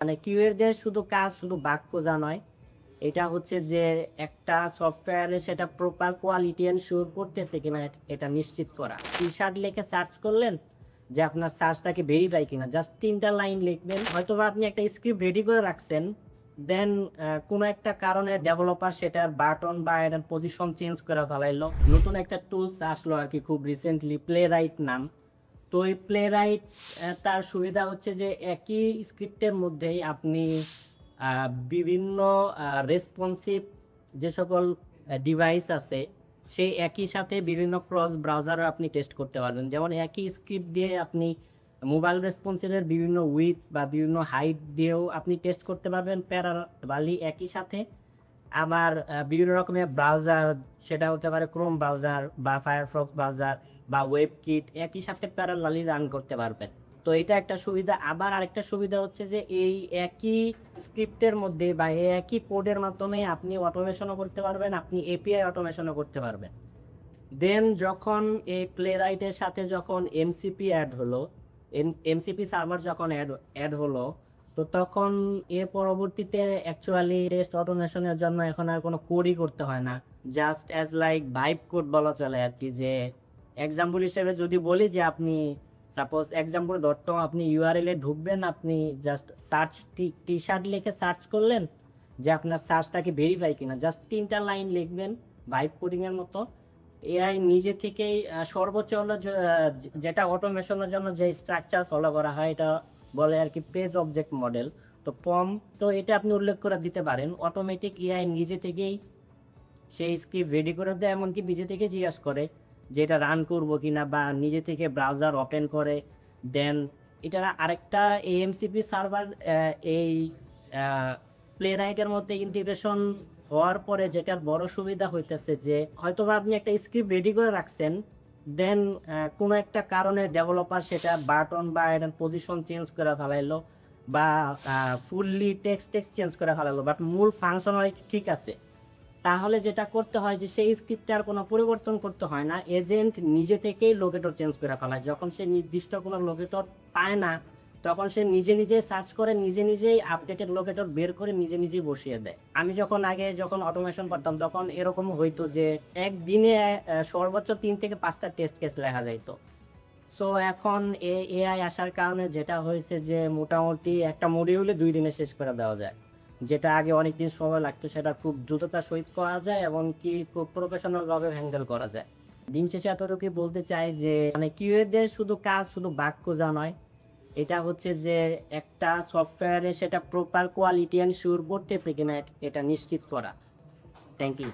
মানে কিউএর শুধু কাজ শুধু বাক্য বোঝা নয়, এটা হচ্ছে যে একটা সফটওয়্যারে সেটা প্রপার কোয়ালিটি এনশিওর করতেছে কিনা এটা নিশ্চিত করা। টি-শার্ট লিখে সার্চ করলেন যে আপনার সার্চটাকে ভেরিফাই কিনা। জাস্ট ৩ টা লাইন লিখবেন। হয়তোবা আপনি একটা স্ক্রিপ্ট রেডি করে রাখছেন। দেন কোনো একটা কারণে ডেভেলপার সেটার বাটন বা এটার পজিশন চেঞ্জ করে ফেলাইলো। নতুন একটা টুলস আসলো আরকি খুব রিসেন্টলি, প্লেরাইট নাম। তো এই প্লেরাইট তার সুবিধা হচ্ছে যে একই স্ক্রিপ্টের মধ্যেই আপনি বিভিন্ন রেসপন্সিভ যে সকল ডিভাইস আছে, সেই একই সাথে বিভিন্ন ক্রস ব্রাউজারও আপনি টেস্ট করতে পারবেন। যেমন একই স্ক্রিপ্ট দিয়ে আপনি মোবাইল রেসপন্সিভের বিভিন্ন উইথ বা বিভিন্ন হাইট দিয়েও আপনি টেস্ট করতে পারবেন প্যারালালি একই সাথে। আবার বিভিন্ন রকমের ব্রাউজার, সেটা হতে পারে ক্রোম ব্রাউজার বা ফায়ারফক্স ব্রাউজার বা ওয়েবকিট, একই সাথে প্যারালালি রান করতে পারবেন। তো এটা একটা সুবিধা। আবার আরেকটা সুবিধা হচ্ছে যে এই একই স্ক্রিপ্টের মধ্যে বা এই একই কোডের মাধ্যমে আপনি অটোমেশনও করতে পারবেন, আপনি এপিআই অটোমেশনও করতে পারবেন। দেন যখন এই প্লেরাইটের সাথে যখন এমসিপি অ্যাড হলো, এমসিপি সার্ভার যখন অ্যাড হলো, তো তখন এর পরবর্তীতে অ্যাকচুয়ালি রেস্ট অটোমেশনের জন্য এখন আর কোনো কোডই করতে হয় না। Just as like vibe code বলা চলে আরকি। যে এক্সাম্পল হিসেবে যদি বলি যে আপনি সাপোজ এক্সাম্পল ধরতো, আপনি ইউআরএল এ ঢুকবেন, আপনি জাস্ট সার্চ টি-শার্ট লিখে সার্চ করলেন যে আপনার সার্চটাকে ভেরিফাই কিনা। জাস্ট ৩ টা লাইন লিখবেন ভাইব কোডিং এর মতো। এআই নিজে থেকেই সর্বোচ্চ হলো যেটা অটোমেশনের জন্য যে স্ট্রাকচার ফলো করা হয়, এটা বলে আরকি পেজ অবজেক্ট মডেল। তো পম, তো এটা আপনি উল্লেখ করে দিতে পারেন। অটোমেটিক এআই নিজে থেকেই সেই স্ক্রিপ্ট রেডি করে দেয়, এমনকি নিজে থেকে জিজ্ঞাসা করে যে এটা রান করবো কিনা, বা নিজে থেকে ব্রাউজার ওপেন করে। দেন এটার আরেকটা এএমসিপি সার্ভার এই প্লেরাইটের মধ্যে ইন্টিগ্রেশন হওয়ার পরে যেটার বড় সুবিধা হইতেছে যে হয়তোবা আপনি একটা স্ক্রিপ্ট রেডি করে রাখছেন, দেন কোনো একটা কারণে ডেভেলপার সেটা বাটন বা এটার পজিশন চেঞ্জ করে ফেলাইলো, বা ফুললি টেক্সট চেঞ্জ করে ফেলাইলো, বাট মূল ফাংশনালিটি ঠিক আছে। তাহলে যেটা করতে হয় যে সেই স্ক্রিপ্টে আর কোনো পরিবর্তন করতে হয় না। এজেন্ট নিজে থেকেই লোকেটর চেঞ্জ করে ফেলায়। যখন সে নির্দিষ্ট কোনো লোকেটর পায় না, তখন সে নিজে নিজেই সার্চ করে, নিজে নিজেই আপডেটেড লোকেটর বের করে নিজে নিজেই বসিয়ে দেয়। আমি যখন আগে অটোমেশন করতাম, তখন এরকম হইতো যে একদিনে সর্বোচ্চ ৩ থেকে ৫টা টেস্ট কেস লেখা যাইতো। সো এখন এআই আসার কারণে যেটা হয়েছে যে মোটামুটি একটা মডিউলে ২ দিনে শেষ করে দেওয়া যায়। যেটা আগে অনেকদিন সময় লাগতো, সেটা খুব দ্রুততার সহিত করা যায় এবং কি খুব প্রফেশনাল ভাবে হ্যান্ডেল করা যায়। দিন শেষে এতটুকুই বলতে চাই যে মানে কিউএদের শুধু কাজ শুধু বাগ খোঁজা নয়, এটা হচ্ছে যে একটা সফটওয়্যারে সেটা প্রপার কোয়ালিটি এনশিওর করতেছে কিনা এটা নিশ্চিত করা। Thank you.